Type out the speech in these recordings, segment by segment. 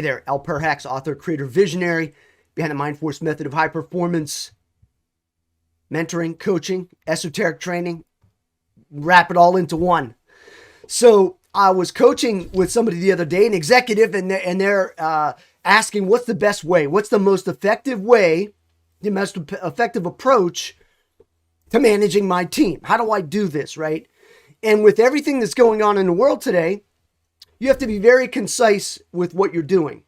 Hey there, Al Perhacs, author, creator, visionary behind the Mind Force method of high performance mentoring, coaching, esoteric training. Wrap it all into one. So I was coaching with somebody the other day, an executive, and they're asking, what's the best way? What's the most effective way, the most effective approach to managing my team? How do I do this, right? And with everything that's going on in the world today, you have to be very concise with what you're doing.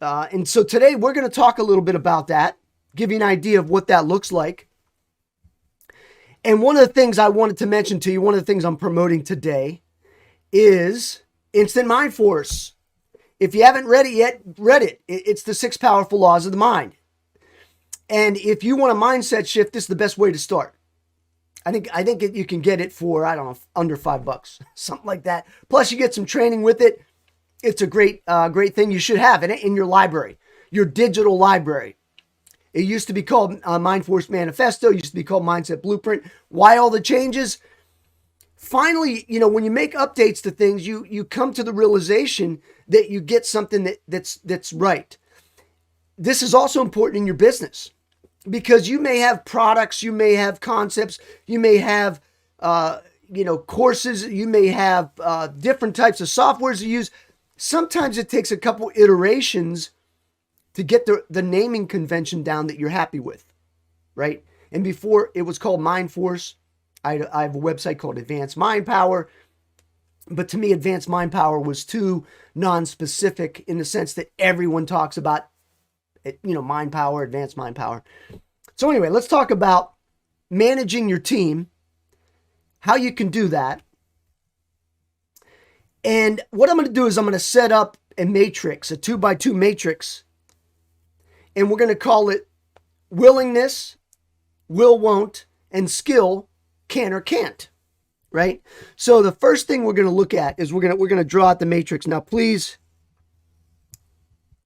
And so today we're going to talk a little bit about that, give you an idea of what that looks like. And one of the things I wanted to mention to you, one of the things I'm promoting today is Instant Mind Force. If you haven't read it yet, read it. It's the 6 powerful laws of the mind. And if you want a mindset shift, this is the best way to start. I think you can get it for, I don't know, under $5, something like that. Plus you get some training with it. It's a great thing. You should have it in your library, your digital library. It used to be called Mind Force Manifesto. It used to be called Mindset Blueprint. Why all the changes? Finally, when you make updates to things, you come to the realization that you get something that's right. This is also important in your business because you may have products, you may have concepts, you may have courses, you may have different types of softwares you use. Sometimes it takes a couple iterations to get the naming convention down that you're happy with, right? And before it was called Mind Force. I have a website called Advanced Mind Power, but to me, Advanced Mind Power was too non-specific in the sense that everyone talks about it, mind power, advanced mind power. So anyway, let's talk about managing your team, how you can do that. And what I'm going to do is I'm going to set up a matrix, a 2x2 matrix, and we're going to call it willingness, will, won't, and skill, can or can't, right? So the first thing we're going to look at is we're going to draw out the matrix. Now, please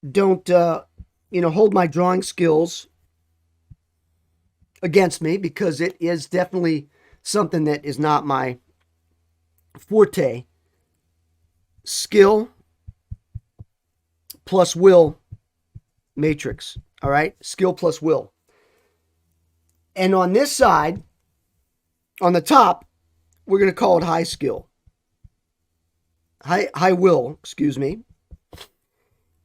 don't, hold my drawing skills against me because it is definitely something that is not my forte. Skill plus will matrix. All right. Skill plus will. And on this side, on the top, we're going to call it high skill. High will, excuse me.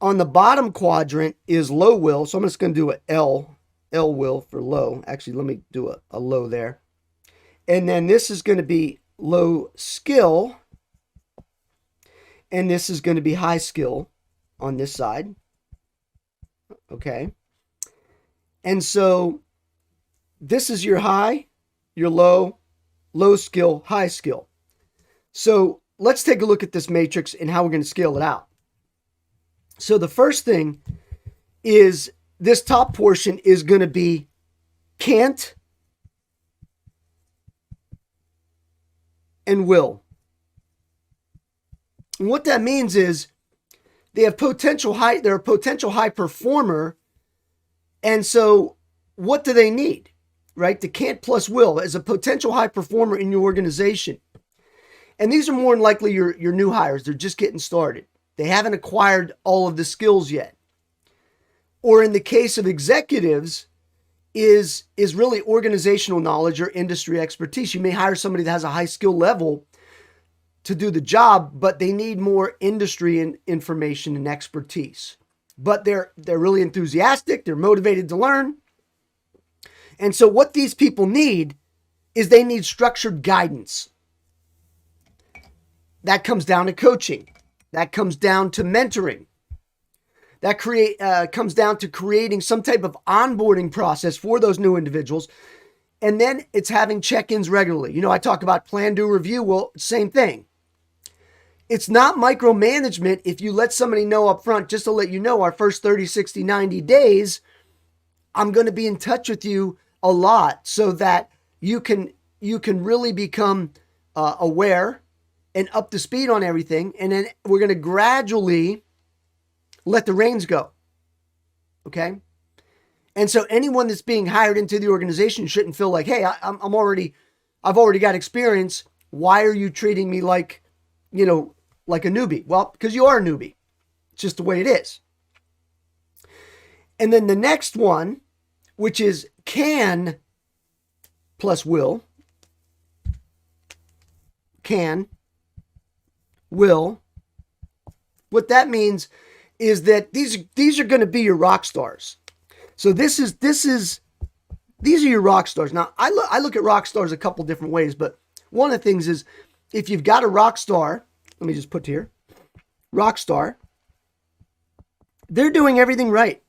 On the bottom quadrant is low will. So I'm just going to do an L will for low. Actually, let me do a low there. And then this is going to be low skill. And this is going to be high skill on this side. Okay. And so this is your high, your low skill, high skill. So let's take a look at this matrix and how we're going to scale it out. So the first thing is this top portion is going to be can't and will. And what that means is they're a potential high performer. And so what do they need? Right? The can't plus will as a potential high performer in your organization. And these are more than likely your new hires. They're just getting started. They haven't acquired all of the skills yet. Or in the case of executives, is really organizational knowledge or industry expertise. You may hire somebody that has a high skill level to do the job, but they need more industry and information and expertise. But they're really enthusiastic. They're motivated to learn. And so what these people need is they need structured guidance. That comes down to coaching. That comes down to mentoring. That comes down to creating some type of onboarding process for those new individuals. And then it's having check-ins regularly. I talk about plan, do, review. Well, same thing. It's not micromanagement if you let somebody know up front, just to let you know, our first 30, 60, 90 days, I'm going to be in touch with you a lot so that you can really become aware and up to speed on everything. And then we're going to gradually let the reins go. Okay. And so anyone that's being hired into the organization shouldn't feel like, hey, I've already got experience. Why are you treating me like a newbie? Well, because you are a newbie. It's just the way it is. And then the next one, which is can plus will. Can, will. What that means is that these are going to be your rock stars. So these are your rock stars. Now, I look at rock stars a couple different ways, but one of the things is if you've got a rock star, let me just put here, rock star, they're doing everything right.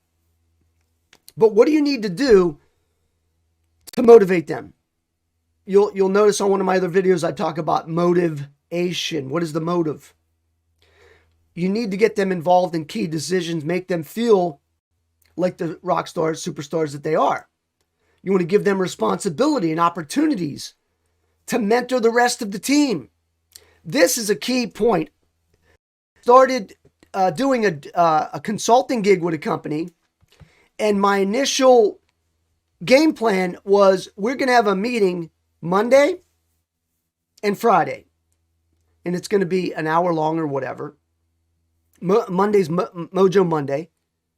But what do you need to do to motivate them? You'll notice on one of my other videos, I talk about motivation. What is the motive? You need to get them involved in key decisions, make them feel like the rock stars, superstars that they are. You want to give them responsibility and opportunities to mentor the rest of the team. This is a key point. Started doing a consulting gig with a company, and my initial game plan was we're going to have a meeting Monday and Friday, and it's going to be an hour long or whatever. Monday's Mojo Monday.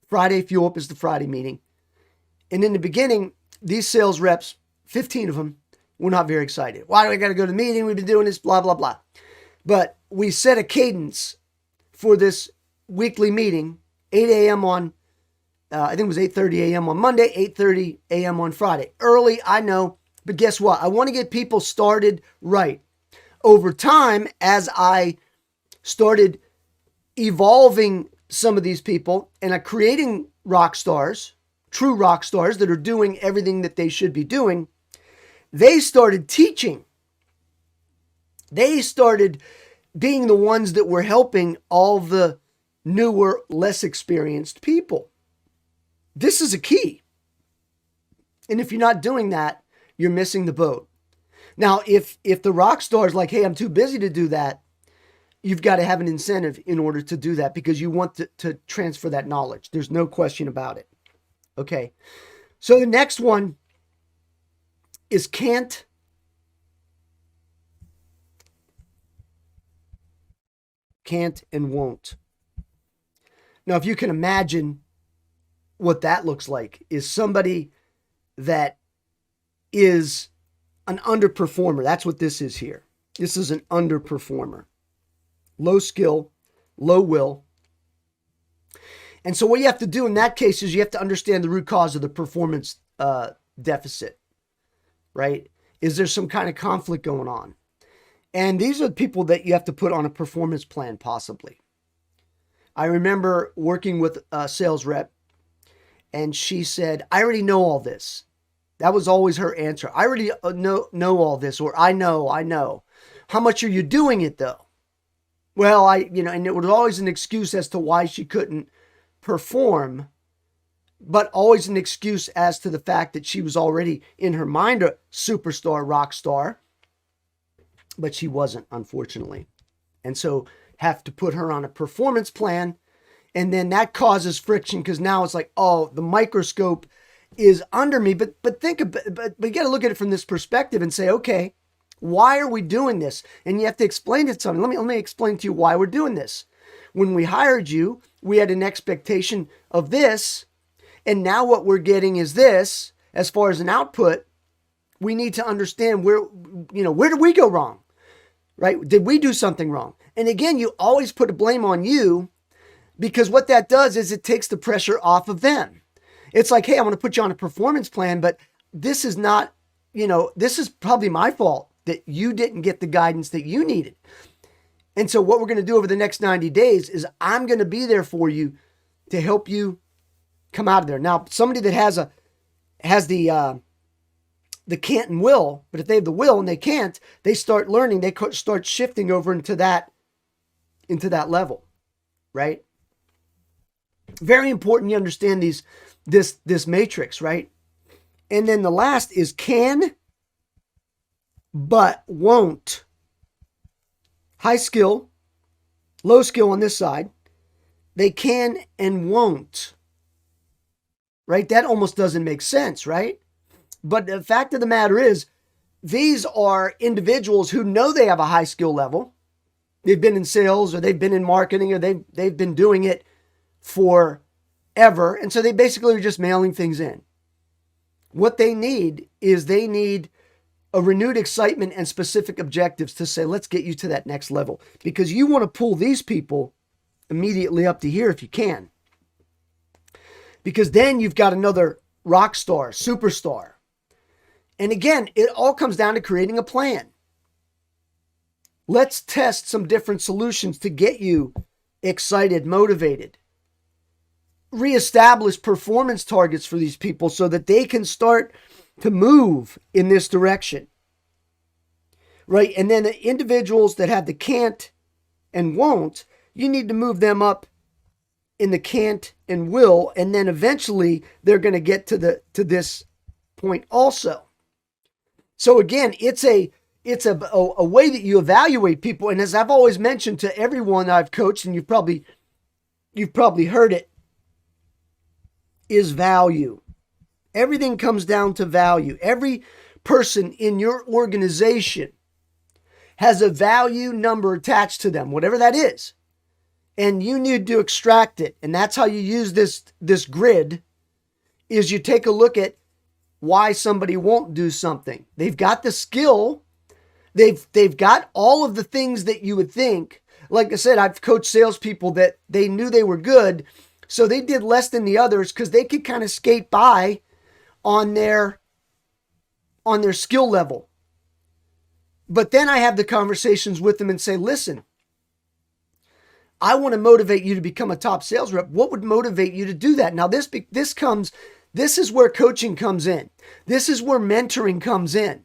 Friday, Fuel Up is the Friday meeting. And in the beginning, these sales reps, 15 of them, were not very excited. Why do I got to go to the meeting? We've been doing this, blah, blah, blah. But we set a cadence for this weekly meeting, 8 a.m. on, I think it was 8:30 a.m. on Monday, 8:30 a.m. on Friday. Early, I know, but guess what? I want to get people started right. Over time, as I started evolving some of these people and creating rock stars, true rock stars that are doing everything that they should be doing, they started teaching. They started being the ones that were helping all the newer, less experienced people. This is a key. And if you're not doing that, you're missing the boat. Now, if the rock star is like, hey, I'm too busy to do that, you've got to have an incentive in order to do that because you want to transfer that knowledge. There's no question about it. Okay. So the next one is can't. Can't and won't. Now, if you can imagine what that looks like, is somebody that is an underperformer. That's what this is here. This is an underperformer. Low skill, low will. And so what you have to do in that case is you have to understand the root cause of the performance deficit, right? Is there some kind of conflict going on? And these are the people that you have to put on a performance plan, possibly. I remember working with a sales rep, and she said, I already know all this. That was always her answer. I already know all this, or I know. How much are you doing it, though? Well, and it was always an excuse as to why she couldn't perform, but always an excuse as to the fact that she was already in her mind a superstar, rock star, but she wasn't, unfortunately. And so have to put her on a performance plan, and then that causes friction because now it's like, oh, the microscope is under me. But you got to look at it from this perspective and say, okay, why are we doing this? And you have to explain it to someone. Let me explain to you why we're doing this. When we hired you, we had an expectation of this, and now what we're getting is this. As far as an output, we need to understand where did we go wrong, right? Did we do something wrong? And again, you always put a blame on you because what that does is it takes the pressure off of them. It's like, hey, I want to put you on a performance plan, but this is not, this is probably my fault that you didn't get the guidance that you needed. And so what we're going to do over the next 90 days is I'm going to be there for you to help you come out of there. Now, somebody that has the can't and will, but if they have the will and they can't, they start learning, they start shifting over into that level, right? Very important you understand this matrix, right? And then the last is can, but won't. High skill, low skill on this side. They can and won't, right? That almost doesn't make sense, right? But the fact of the matter is, these are individuals who know they have a high skill level. They've been in sales, or they've been in marketing, or they've been doing it forever. And so they basically are just mailing things in. What they need is they need a renewed excitement and specific objectives to say, let's get you to that next level. Because you want to pull these people immediately up to here if you can. Because then you've got another rock star, superstar. And again, it all comes down to creating a plan. Let's test some different solutions to get you excited, motivated. Reestablish performance targets for these people so that they can start to move in this direction. Right? And then the individuals that have the can't and won't, you need to move them up in the can't and will, and then eventually they're going to get to this point also. So again, it's a way that you evaluate people. And as I've always mentioned to everyone I've coached, and you've probably heard it, is value. Everything comes down to value. Every person in your organization has a value number attached to them, whatever that is. And you need to extract it. And that's how you use this grid, is you take a look at why somebody won't do something. They've got the skill. They've got all of the things that you would think. Like I said, I've coached salespeople that they knew they were good, so they did less than the others because they could kind of skate by on their skill level. But then I have the conversations with them and say, listen, I want to motivate you to become a top sales rep. What would motivate you to do that? Now this is where coaching comes in. This is where mentoring comes in.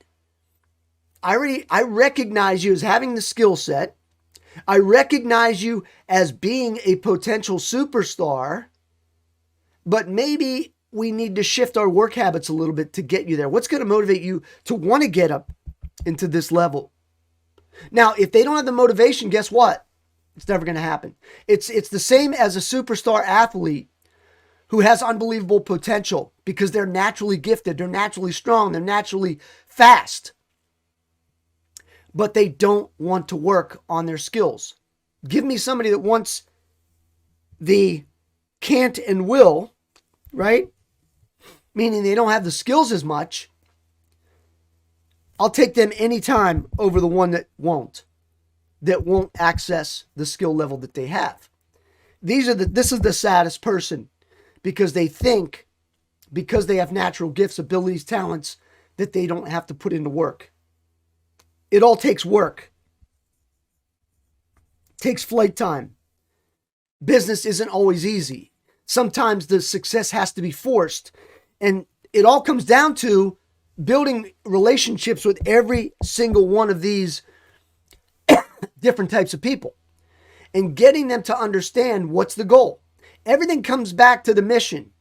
I recognize you as having the skill set. I recognize you as being a potential superstar, but maybe we need to shift our work habits a little bit to get you there. What's going to motivate you to want to get up into this level? Now, if they don't have the motivation, guess what? It's never going to happen. It's the same as a superstar athlete who has unbelievable potential because they're naturally gifted, they're naturally strong, they're naturally fast. But they don't want to work on their skills. Give me somebody that wants the can't and will, right? Meaning they don't have the skills as much. I'll take them anytime over the one that won't access the skill level that they have. This is the saddest person because they think, because they have natural gifts, abilities, talents, that they don't have to put into work. It all takes work. It takes flight time. Business isn't always easy. Sometimes the success has to be forced. And it all comes down to building relationships with every single one of these different types of people and getting them to understand what's the goal. Everything comes back to the mission.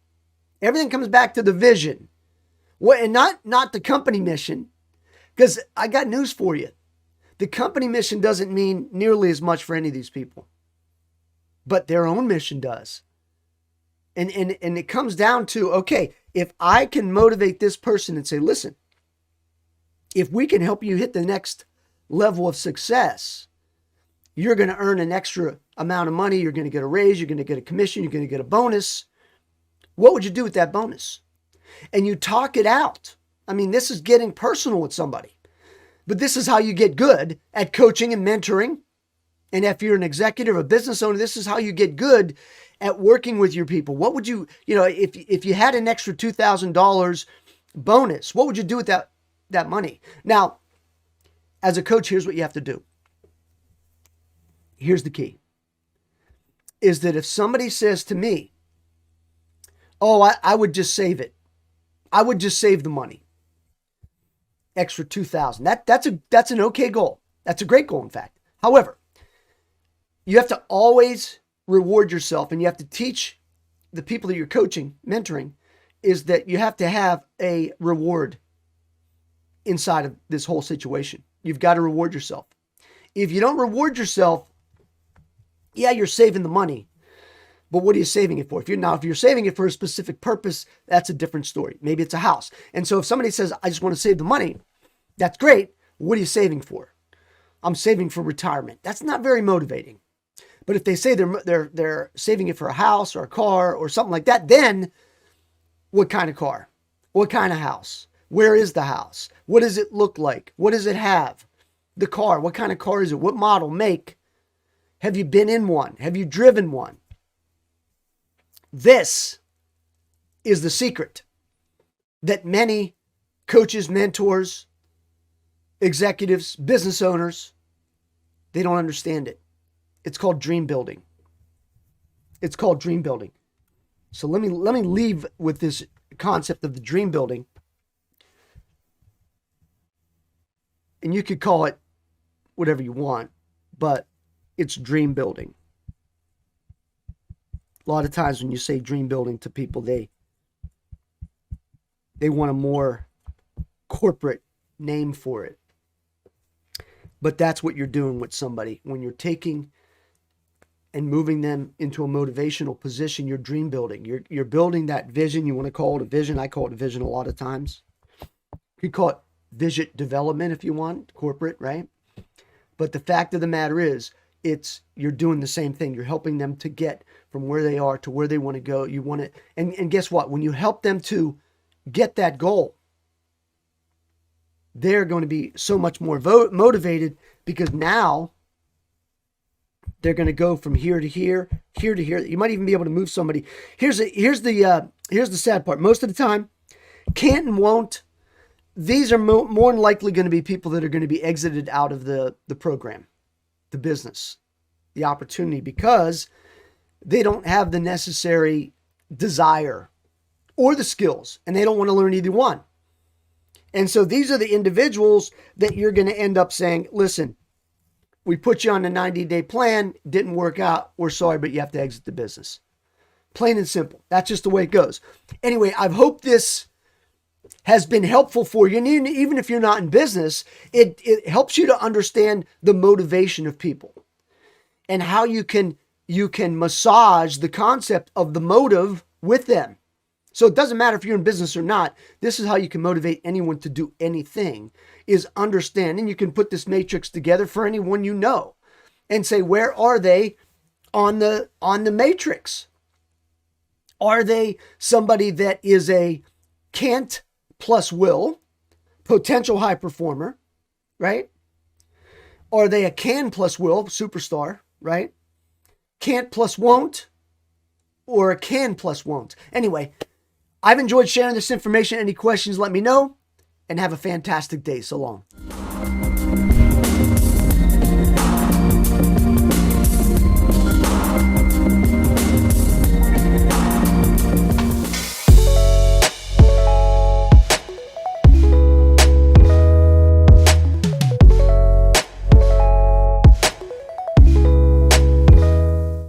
Everything comes back to the vision. And not the company mission. Because I got news for you. The company mission doesn't mean nearly as much for any of these people. But their own mission does. And it comes down to, okay, if I can motivate this person and say, listen, if we can help you hit the next level of success, you're going to earn an extra amount of money. You're going to get a raise. You're going to get a commission. You're going to get a bonus. What would you do with that bonus? And you talk it out. I mean, this is getting personal with somebody, but this is how you get good at coaching and mentoring. And if you're an executive, a business owner, this is how you get good at working with your people. What would you if you had an extra $2,000 bonus, what would you do with that money? Now, as a coach, here's what you have to do. Here's the key. Is that if somebody says to me, oh, I would just save it. I would just save the money. Extra $2,000. That's an okay goal. That's a great goal, in fact. However, you have to always reward yourself, and you have to teach the people that you're coaching, mentoring, is that you have to have a reward inside of this whole situation. You've got to reward yourself. If you don't reward yourself, yeah, you're saving the money, but what are you saving it for? If you're saving it for a specific purpose, that's a different story. Maybe it's a house. And so if somebody says, I just want to save the money, that's great. What are you saving for? I'm saving for retirement. That's not very motivating. But if they say they're saving it for a house or a car or something like that, then what kind of car? What kind of house? Where is the house? What does it look like? What does it have? The car, what kind of car is it? What model, make? Have you been in one? Have you driven one? This is the secret that many coaches, mentors, executives, business owners, they don't understand it. It's called dream building. It's called dream building. So let me leave with this concept of the dream building. And you could call it whatever you want, but it's dream building. A lot of times when you say dream building to people, they want a more corporate name for it. But that's what you're doing with somebody. When you're taking and moving them into a motivational position, you're dream building. You're building that vision. You want to call it a vision. I call it a vision a lot of times. You could call it vision development if you want, corporate, right? But the fact of the matter is, you're doing the same thing. You're helping them to get from where they are to where they want to go. You want to, and guess what? When you help them to get that goal, they're going to be so much more motivated, because now they're going to go from here to here, here to here. You might even be able to move somebody. Here's the sad part. Most of the time, can't and won't. These are more than likely going to be people that are going to be exited out of the program, the business, the opportunity, because they don't have the necessary desire or the skills, and they don't want to learn either one. And so these are the individuals that you're going to end up saying, listen, we put you on a 90-day plan, didn't work out, we're sorry, but you have to exit the business. Plain and simple. That's just the way it goes. Anyway, I hope this has been helpful for you. And even if you're not in business, it helps you to understand the motivation of people and how you can massage the concept of the motive with them. So it doesn't matter if you're in business or not. This is how you can motivate anyone to do anything, is understanding. You can put this matrix together for anyone you know and say, where are they on the matrix? Are they somebody that is a can't plus will, potential high performer, right? Are they a can plus will, superstar, right? Can't plus won't, or a can plus won't. Anyway, I've enjoyed sharing this information. Any questions, let me know, and have a fantastic day. So long.